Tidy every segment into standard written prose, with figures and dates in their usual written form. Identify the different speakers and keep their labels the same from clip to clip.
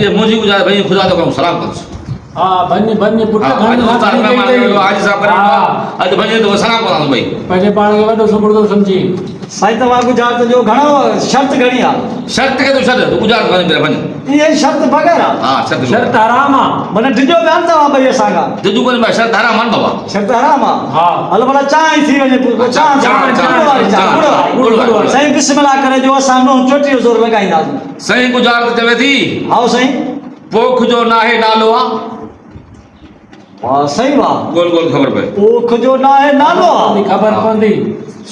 Speaker 1: ये मुझे गुजार भाई खुदा तो सलाम कर
Speaker 2: हाँ बन्नी बन्नी पुट
Speaker 1: आज उस्ताद मेहमान आज साहब करे आज भाई तो सलाम कर भाई
Speaker 2: पहले पाण के वडो सुबुर्दो समझी
Speaker 3: साईं तव्हां गुजरात जो घणो शर्त घणी आहे
Speaker 1: शर्त के तो शर्त गुजार कर मेरा बनी
Speaker 3: ये शर्त बगैर आहे
Speaker 1: हां शर्त
Speaker 2: शर्त हराम आहे
Speaker 3: माना डिजो बयान तव्हां भई असांखा
Speaker 1: जजू को शर्त धारा मान बाबा
Speaker 3: शर्त हराम आहे
Speaker 2: हा
Speaker 3: हलो भला चांहि थी वञे चांहि साईं बिस्मिल्लाह करे जो असां नो चोटी ज़ोर लॻाईंदासीं
Speaker 1: सही गुजार तो चवे थी
Speaker 3: आओ साईं
Speaker 1: पोख जो नाहे नालो आ
Speaker 3: वाह सही वाह
Speaker 1: गोल गोल खबर पे
Speaker 3: पोख जो नाहे नालो आहे
Speaker 2: खबर पवंदी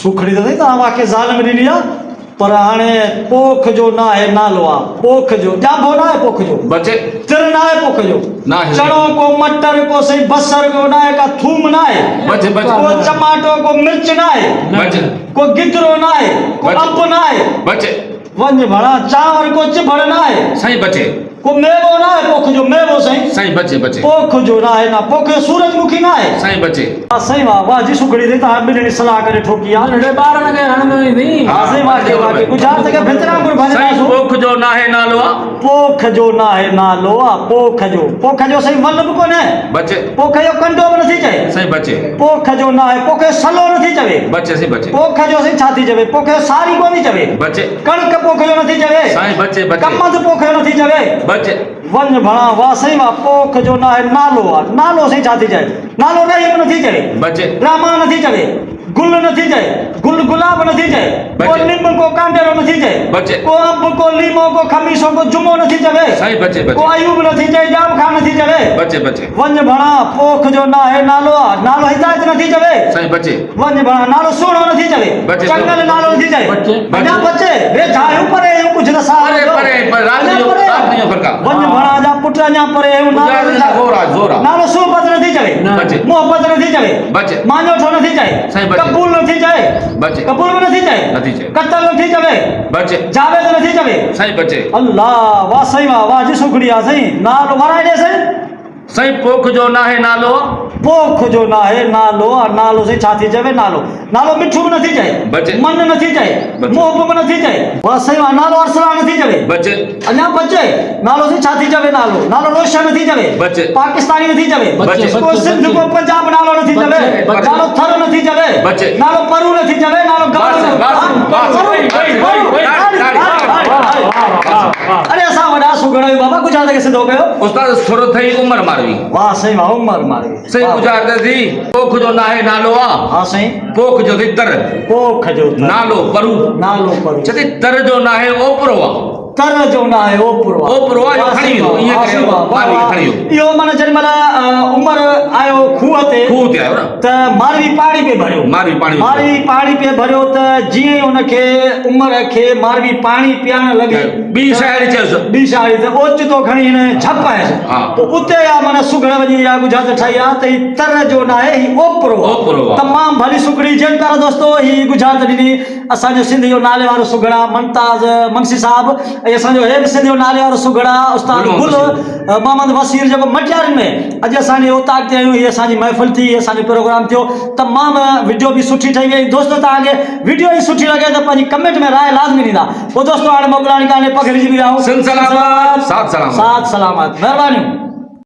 Speaker 3: सुखड़ी त तव्हां वाके ज़ाल में ॾिनी आहे पर हाणे पोख जो नाहे नालो आहे पोख जो ॼाभो न आहे पोख जो
Speaker 1: बचे
Speaker 3: तिर न आहे पोख जो
Speaker 1: ना है
Speaker 3: चणो को मटर को सही बसर को न आहे का थूम न आहे
Speaker 1: बचे बचे
Speaker 3: को टमाटो को मिर्च न आहे
Speaker 1: बचे
Speaker 3: को गिदरो न आहे को
Speaker 1: बचे।
Speaker 3: अंब न आहे
Speaker 1: बचे
Speaker 3: वञ भणा चांवर को चिभड़ न आहे
Speaker 1: सही बचे
Speaker 3: को मेवो न आहे पोख जो मेवो साईं
Speaker 1: सही बचे बचे
Speaker 3: पोख जो न आहे ना पोख जो सूरजमुखी न आहे
Speaker 1: सही बचे
Speaker 3: हा सही वाह वाह जी सुखड़ी दे तव्हां ॿिन्हिनि सलाह करे ठोकी आहे
Speaker 2: नंढे ॿारनि खे हणंदो ई नहीं
Speaker 3: हा सही वाह वाह गुजरात के भितरा गुर
Speaker 1: सही
Speaker 3: भजन
Speaker 1: पोख जो नाहे नालो आ
Speaker 3: पोख जो न आहे नालो आहे पोख जो सही मन बि कोन्हे
Speaker 1: बचे
Speaker 3: पोख जो कंडो बि नथी चए
Speaker 1: सही बचे
Speaker 3: पोख जो न आहे पोख जो सलो नथी चवे
Speaker 1: बचे सही बचे
Speaker 3: पोख जो सही छा थी चवे पोख जो सारी कोन्ह चवे
Speaker 1: बचे
Speaker 3: कणक पोख जो नथी चवे
Speaker 1: सही बचे बचे
Speaker 3: कमंद पोख जो नथी चवे
Speaker 1: बचे
Speaker 3: वञ भणा वाह सही वाह पोख जो न आहे नालो आहे नालो सही छा थी चए नालो रहीम नथी चवे
Speaker 1: बचे
Speaker 3: रामा नथी चवे गुल नथी चए गुल गुलाब नथी चए को
Speaker 1: बचे।
Speaker 3: नीम को कांटेरो नथी चए
Speaker 1: बचे।
Speaker 3: को अंब को लीमो को खमीसो को जुमो नथी चवे
Speaker 1: सही बचे
Speaker 3: को
Speaker 1: बचे
Speaker 3: अयूब नथी चए जाम खान नथी चवे
Speaker 1: बचे बचे
Speaker 3: वञ भणा पोख जो न आहे नालो आहे नालो हिदायत नथी चवे
Speaker 1: सही बचे
Speaker 3: वञ भणा नालो सुहिणो नथी चवे
Speaker 1: बचे।
Speaker 3: चंगल नालो नथी चवे
Speaker 2: बचे।
Speaker 3: अञा बचे वे जायूं परे हूं कुझु न साल
Speaker 1: परे परे पर रात जो फरका
Speaker 3: वञ भणा जा पुट अञा परे हूं
Speaker 1: गुजरात
Speaker 3: नालो
Speaker 1: जा जोर आ जोर आ
Speaker 3: नालो सोहबत नथी चवे
Speaker 1: बचे
Speaker 3: मोहब्बत नथी चवे
Speaker 1: बचे
Speaker 3: मांजोठो नथी चए
Speaker 1: सही बचे।
Speaker 3: कबूल नथी चए
Speaker 1: बचे
Speaker 3: कबूल भी नथी चए
Speaker 1: नथी चए
Speaker 3: कतल नथी चवे
Speaker 1: बचे
Speaker 3: जावेद नथी चवे
Speaker 1: सही बचे
Speaker 3: अल्लाह वाह सही वाह जी सुखड़िया सही नालो वराए दे सही
Speaker 1: सही पोख जो नाहे नालो
Speaker 3: पोख जो न आहे नालो आहे नालो सही छा थी चवे नालो नालो मिठो बि नथी चए
Speaker 1: बचे।
Speaker 3: मन नथी चए
Speaker 1: बचे।
Speaker 3: मोह बि नथी चए वाह सही वाह नालो अरसला नथी चवे
Speaker 1: बचे
Speaker 3: अञा बचे नालो सही छा थी चवे नालो रोशन नथी चवे
Speaker 1: बचे।
Speaker 3: पाकिस्तानी नथी चवे
Speaker 1: बचे।
Speaker 3: को सिंध को पंजाब नालो नथी चवे
Speaker 2: बचे।
Speaker 3: नालो थर नथी चवे
Speaker 1: बचे।
Speaker 3: नालो परू नथी चवे नालो अरे असां वॾा सुगड़ बाबा गुजरात खे सिधो कयो
Speaker 1: उस्ताद थोरो थई उमर मारवी
Speaker 3: वाह सही वाह उमर मारे
Speaker 1: सही गुजरात थी पोख जो नाहे नालो आ
Speaker 3: हाँ सही
Speaker 1: पोख जो थी तर
Speaker 3: पोख जो तर
Speaker 1: नालो परू
Speaker 3: नालो परू
Speaker 1: छती तर जो नाहे ओपरो आ
Speaker 3: तर जो न आहे ओपरो
Speaker 1: ओपरो आहे,
Speaker 3: वाह,
Speaker 1: खणी
Speaker 3: सही
Speaker 1: वियो,
Speaker 3: वाह,
Speaker 1: ईअं
Speaker 3: वाह,
Speaker 1: करे
Speaker 3: सही वाह,
Speaker 1: मारवी
Speaker 3: वाह,
Speaker 1: खणी वियो।
Speaker 3: इहो माना जॾहिं उमर आयो खूह ते
Speaker 1: खूह ते आयो न
Speaker 3: त मारवी पाणी पे भरियो
Speaker 1: मारवी पाणी पे
Speaker 3: मारवी पाणी पे भरियो त जीअं ई हुनखे उमर खे मारवी पाणी पीआरण लॻी
Speaker 1: ॿी साहेड़ी चयोसि
Speaker 3: ॿी साहेड़ी त ओचितो खणी हिन छप आयसि
Speaker 1: हा।
Speaker 3: त उते या माना सुगड़ वञी या गुजरात ठाही आहे त ही तर जो न आहे ही ओपरो
Speaker 1: ओपरो आहे।
Speaker 3: तमामु भली सुगड़ी जन प्यारा दोस्तो ही गुजरात ॾिनी असांजो सिंध जो नाले वारो सुगड़ा मुमताज़ मुंशी साहब ऐं असांजो हे बि सिंध जो नाले वारो सुगड़ा उस्ताद गुल मोहम्मद वसीर जेको मटियारनि में अॼु असांजे उतार ते आहियूं हीअ असांजी महफ़िल थी हीअ असांजो प्रोग्राम थियो तमामु वीडियो बि सुठी ठही वई दोस्तो तव्हांखे वीडियो ई सुठी लॻे त पंहिंजी कमेंट में राय लाज़मी ॾींदा पोइ दोस्तो हाणे मोकिलाणी कान्हे पखड़ी जी बि रहूं
Speaker 1: सिंध सलामत, साथ सलामत।
Speaker 3: साथ सलामत महिरबानियूं